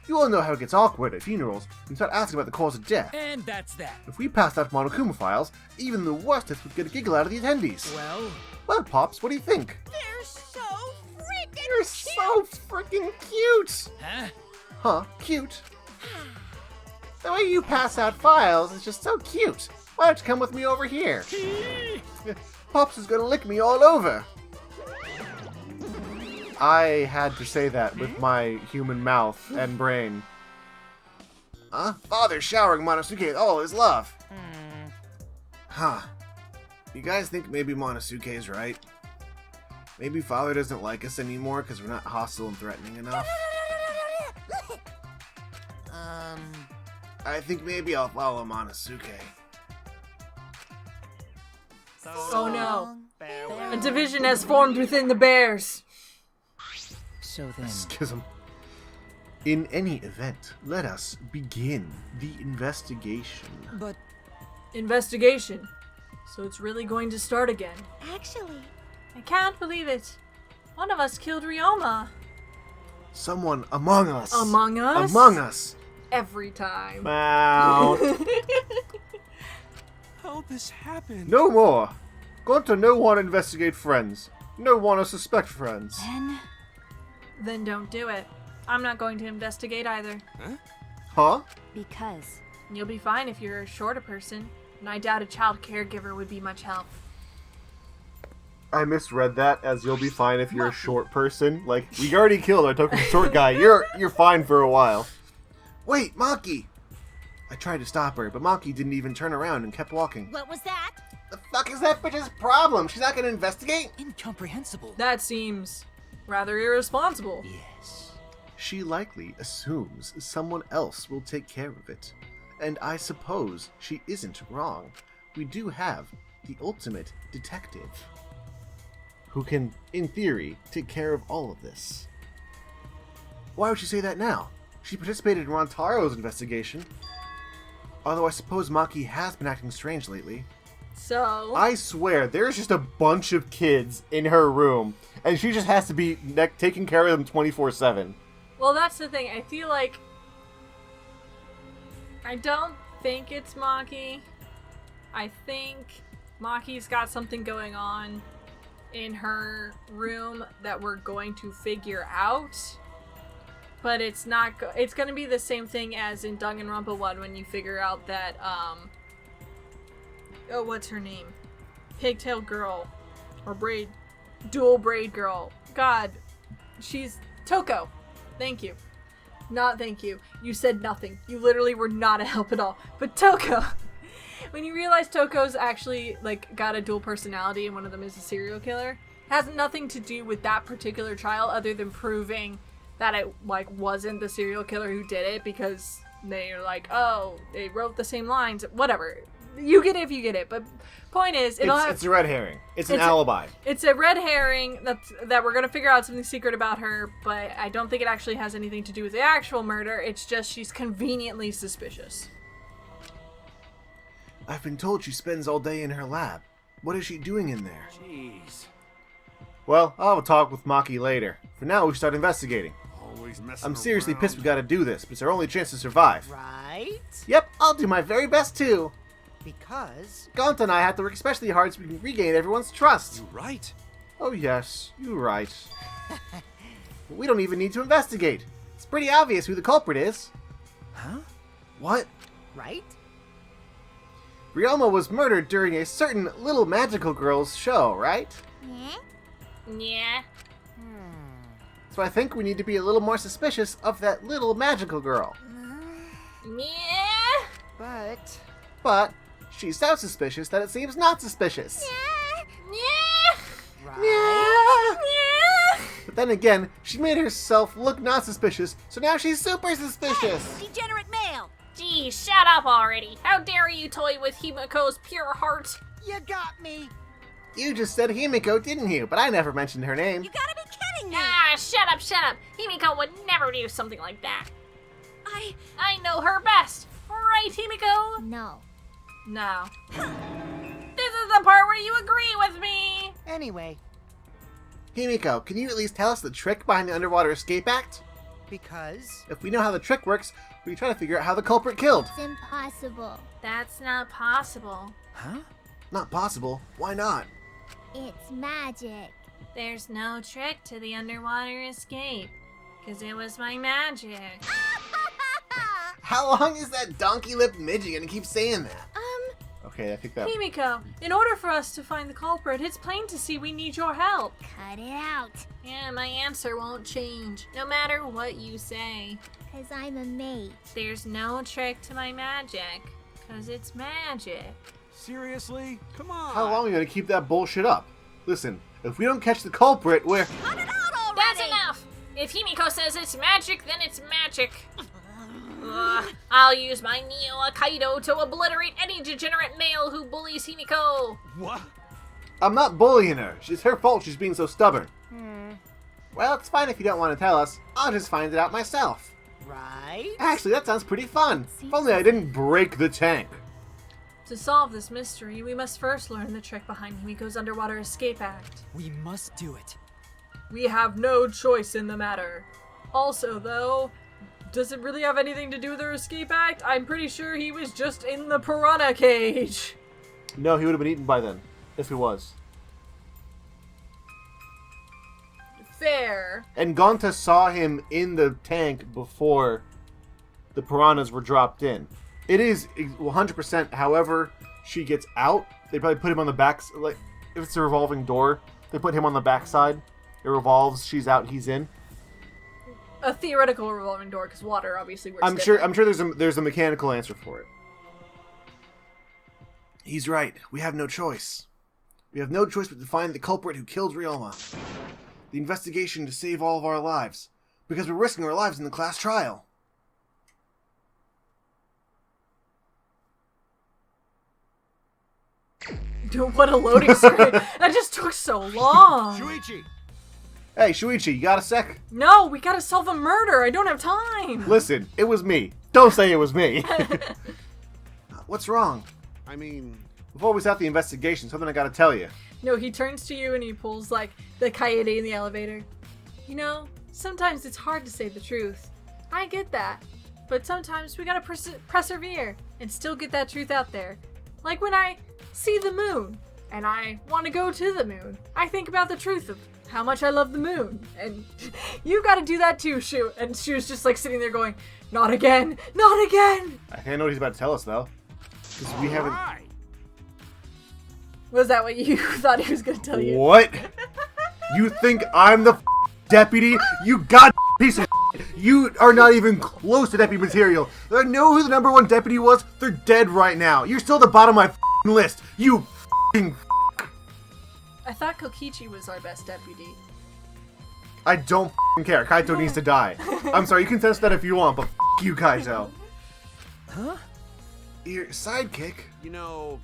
You all know how it gets awkward at funerals when you start asking about the cause of death. And that's that. If we passed out Monokuma files, even the worstest would get a giggle out of the attendees. Well, Pops, what do you think? They're so freaking You're so freaking cute! Huh? Huh, cute? The way you pass out files is just so cute. Why don't you come with me over here? Pops is gonna lick me all over. I had to say that with my human mouth and brain. Huh? Father's showering Monosuke with all his love. Huh. You guys think maybe Monosuke is right? Maybe Father doesn't like us anymore because we're not hostile and threatening enough? I think maybe I'll follow Monosuke. Oh no. A division has formed within the bears. So then, Schism. In any event, let us begin the investigation. but Investigation. So it's really going to start again. Actually, I can't believe it. One of us killed Ryoma. Someone among us. Among us? Among us. Every time. Mount. How'd this happen? No more. Gonta no one investigate friends. No one suspect friends. Then don't do it. I'm not going to investigate either. Huh? because You'll be fine if you're a shorter person, and I doubt a child caregiver would be much help. I misread that as you'll be fine if you're a short person. Like, we already killed our token short guy. You're fine for a while. Wait, Maki! I tried to stop her, but Maki didn't even turn around and kept walking. What was that? The fuck is that bitch's problem? She's not gonna investigate? incomprehensible. That seems rather irresponsible. Yes. She likely assumes someone else will take care of it. And I suppose she isn't wrong. We do have the ultimate detective, who can, in theory, take care of all of this. Why would she say that now? She participated in Rontaro's investigation. Although I suppose Maki has been acting strange lately. So, I swear, there's just a bunch of kids in her room, and she just has to be taking care of them 24/7. well, that's the thing. I feel like I don't think it's Maki. I think Maki's got something going on in her room that we're going to figure out. But it's not it's going to be the same thing as in Danganronpa 1 when you figure out that oh, what's her name? Pigtail girl or dual braid girl. God, she's Toko. Thank you. Not thank you. You said nothing. You literally were not a help at all. But Toko. When you realize Toko's actually, like, got a dual personality and one of them is a serial killer, has nothing to do with that particular trial other than proving that it, like, wasn't the serial killer who did it because they're like, oh, they wrote the same lines. Whatever. You get it if you get it. But point is, It's a red herring. It's an alibi. It's a red herring that we're going to figure out something secret about her, but I don't think it actually has anything to do with the actual murder. It's just she's conveniently suspicious. I've been told she spends all day in her lab. What is she doing in there? Jeez. Well, I'll have a talk with Maki later. For now, we should start investigating. Always messing I'm seriously around. pissed we gotta do this, but it's our only chance to survive. Right? Yep, I'll do my very best too. Because Gonta and I have to work especially hard so we can regain everyone's trust. You right. Oh yes, you're right. We don't even need to investigate. It's pretty obvious who the culprit is. Huh? What? Right? Ryoma was murdered during a certain little magical girl's show, right? Yeah. So I think we need to be a little more suspicious of that little magical girl. Yeah. But she's so suspicious that it seems not suspicious. Yeah. Right? Yeah. But then again, she made herself look not suspicious, so now she's super suspicious. Degenerate male! Gee, shut up already. How dare you toy with Himiko's pure heart? You got me. You just said Himiko, didn't you? But I never mentioned her name. You gotta be kidding me! Ah, shut up, shut up. Himiko would never do something like that. I know her best. Right, Himiko? no. No. This is the part where you agree with me. Anyway, Himiko, can you at least tell us the trick behind the Underwater Escape Act? because If we know how the trick works, we can try to figure out how the culprit killed. It's impossible. That's not possible. Huh? Not possible. Why not? It's magic. There's no trick to the underwater escape, because it was my magic. How long is that donkey-lipped midget gonna keep saying that? Okay, I think that... Himiko, in order for us to find the culprit, it's plain to see we need your help. Cut it out. Yeah, my answer won't change, no matter what you say. Cause I'm a mage. There's no trick to my magic, because it's magic. Seriously? Come on. How long are you gonna keep that bullshit up? Listen, if we don't catch the culprit, we're... Cut it out already! That's enough! If Himiko says it's magic, then it's magic. I'll use my Neo Akaido to obliterate any degenerate male who bullies Himiko. What? I'm not bullying her. It's her fault she's being so stubborn. Well, it's fine if you don't want to tell us. I'll just find it out myself. Right? Actually, that sounds pretty fun. If only I didn't break the tank. To solve this mystery, we must first learn the trick behind Himiko's underwater escape act. We must do it. We have no choice in the matter. Also, though, does it really have anything to do with her escape act? I'm pretty sure he was just in the piranha cage. No, he would have been eaten by then, if he was. Fair. And Gonta saw him in the tank before the piranhas were dropped in. It is 100%, however she gets out, they probably put him on the back, like, if it's a revolving door, they put him on the backside. It revolves, she's out, he's in. A theoretical revolving door, because water obviously works I'm sure there's a mechanical answer for it. He's right. We have no choice. We have no choice but to find the culprit who killed Ryoma. The investigation to save all of our lives. Because we're risking our lives in the class trial. Dude, what a loading screen. That just took so long. Shuichi! Hey, Shuichi, you got a sec? No, we gotta solve a murder. I don't have time. Listen, it was me. Don't say it was me. What's wrong? I mean... Before we start the investigation, something I gotta tell you. No, he turns to you and he pulls, like, the Kaede in the elevator. You know, sometimes it's hard to say the truth. I get that. But sometimes we gotta persevere and still get that truth out there. Like when I see the moon and I want to go to the moon, I think about the truth of how much I love the moon. And you gotta do that too, Shu. And Shu's just like sitting there going, not again, not again. I think I know what he's about to tell us, though. Because we haven't... Was that what you thought he was gonna tell you? What? You think I'm the deputy? You god piece of You are not even close to deputy material. I know who the #1 deputy was. They're dead right now. You're still at the bottom of my list. You I thought Kokichi was our best deputy. I don't care. Kaito needs to die. I'm sorry, you can test that if you want, but you, Kaito. Huh? Your sidekick? You know...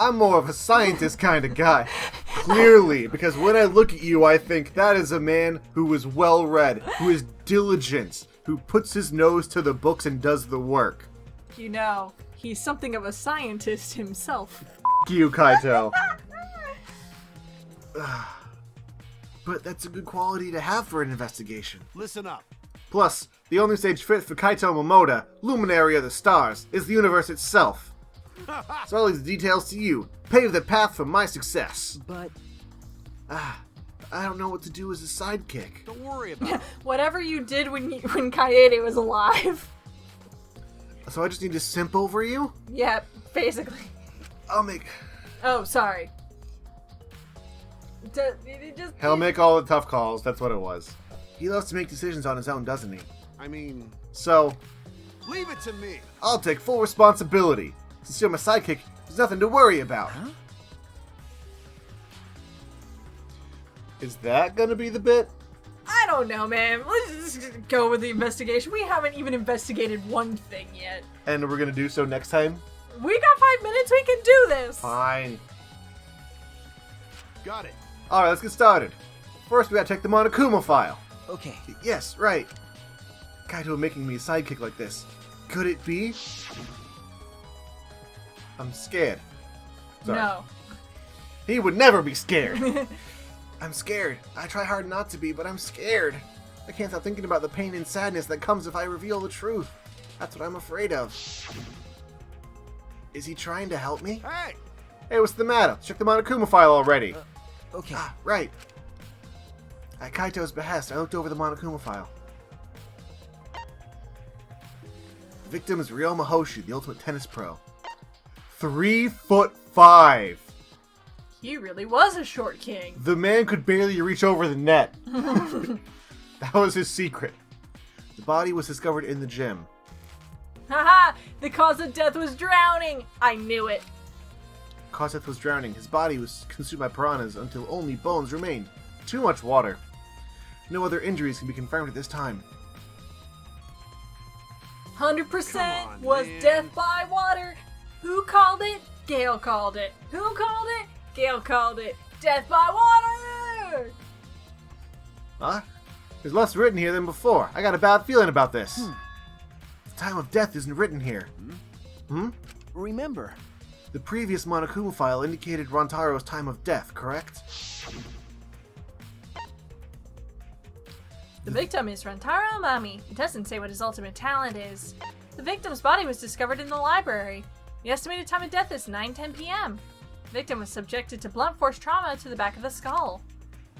I'm more of a scientist kind of guy. Clearly, because when I look at you, I think that is a man who is well-read, who is diligent, who puts his nose to the books and does the work. You know, he's something of a scientist himself. You, Kaito. But that's a good quality to have for an investigation. Listen up. Plus, the only stage fit for Kaito Momoda, luminary of the stars, is the universe itself. So I'll leave the details to you. Pave the path for my success. But... I don't know what to do as a sidekick. Don't worry about it. Whatever you did when Kaede was alive. So I just need to simp over you? Yeah, basically. I'll make... Oh, sorry. He'll make all the tough calls, that's what it was. He loves to make decisions on his own, doesn't he? I mean... So... Leave it to me. I'll take full responsibility. Since you're my sidekick, there's nothing to worry about. Huh? Is that gonna be the bit? I don't know, man. Let's just go with the investigation. We haven't even investigated one thing yet. And we're gonna do so next time? We got 5 minutes. We can do this. Fine. Got it. Alright, let's get started. First, we gotta check the Monokuma file. Okay. Yes, right. Kaito making me a sidekick like this. Could it be? I'm scared. Sorry. No. He would never be scared. I'm scared. I try hard not to be, but I'm scared. I can't stop thinking about the pain and sadness that comes if I reveal the truth. That's what I'm afraid of. Is he trying to help me? Hey! Hey, what's the matter? Let's check the Monokuma file already. Okay. Ah, right. At Kaito's behest, I looked over the Monokuma file. Victim is Ryoma Hoshu, the ultimate tennis pro. 3'5". He really was a short king. The man could barely reach over the net. That was his secret. The body was discovered in the gym. Haha! The cause of death was drowning! I knew it. Cause of death was drowning. His body was consumed by piranhas until only bones remained. Too much water. No other injuries can be confirmed at this time. 100% Come on, was man. death by water. Who called it? Gale called it. Who called it? Gale called it. Death by water! Huh? There's less written here than before. I got a bad feeling about this. The time of death isn't written here. Remember, The previous Monokuma file indicated Rontaro's time of death, correct? The victim is Rantaro Amami. It doesn't say what his ultimate talent is. The victim's body was discovered in the library. The estimated time of death is 9:10 p.m. The victim was subjected to blunt force trauma to the back of the skull,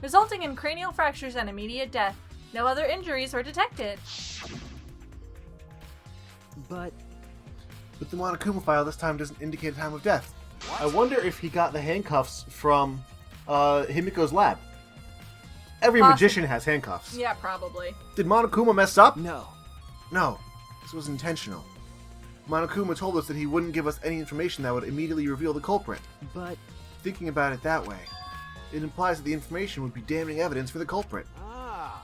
resulting in cranial fractures and immediate death. No other injuries were detected. But But the Monokuma file this time doesn't indicate a time of death. I wonder if he got the handcuffs from Himiko's lab. Every Possibly. magician has handcuffs. Yeah, probably. Did Monokuma mess up? no. No, this was intentional. Monokuma told us that he wouldn't give us any information that would immediately reveal the culprit. but Thinking about it that way, it implies that the information would be damning evidence for the culprit. Ah,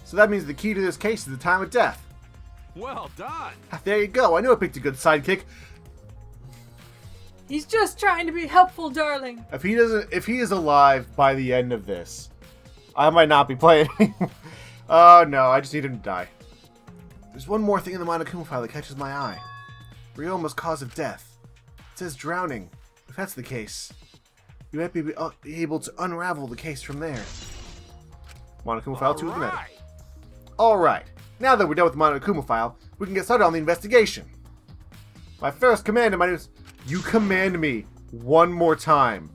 So that means the key to this case is the time of death. well done. Ah, there you go, I knew I picked a good sidekick. He's just trying to be helpful, darling. If he is alive by the end of this, I might not be playing. Oh no, I just need him to die. There's one more thing in the Monokuma file that catches my eye. Ryoma's cause of death. It says drowning. If that's the case, we might be able to unravel the case from there. Monokuma file 2 of the meta. Alright. Alright, now that we're done with the Monokuma file, we can get started on the investigation. My first command in my news... You command me one more time.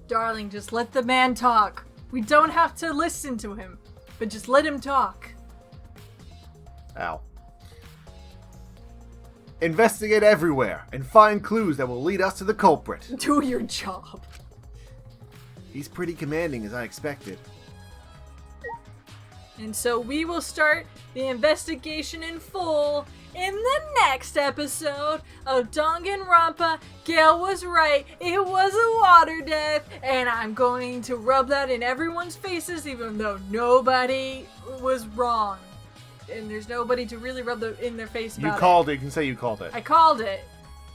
Darling, just let the man talk. We don't have to listen to him, but just let him talk. Ow. Investigate everywhere and find clues that will lead us to the culprit. Do your job. He's pretty commanding as I expected. And so we will start the investigation in full in the next episode of Danganronpa. Gale was right. It was a water death. And I'm going to rub that in everyone's faces even though nobody was wrong. And there's nobody to really rub in their face about You called it. You can say you called it. I called it.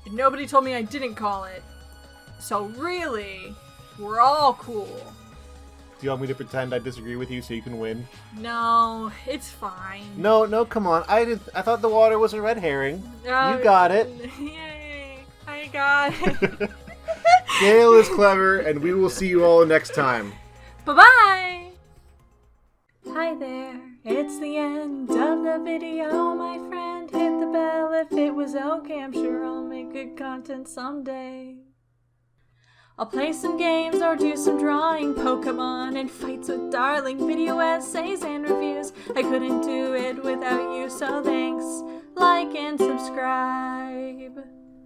And nobody told me I didn't call it. So really, we're all cool. Do you want me to pretend I disagree with you so you can win? No, it's fine. No, come on. I thought the water was a red herring. Oh, You got it. Yay! I got it. Gale is clever, and we will see you all next time. Bye-bye! Hi there, it's the end of the video, my friend. Hit the bell if it was okay. I'm sure I'll make good content someday. I'll play some games or do some drawing, Pokemon and fights with darling, video essays and reviews. I couldn't do it without you, so thanks, like and subscribe.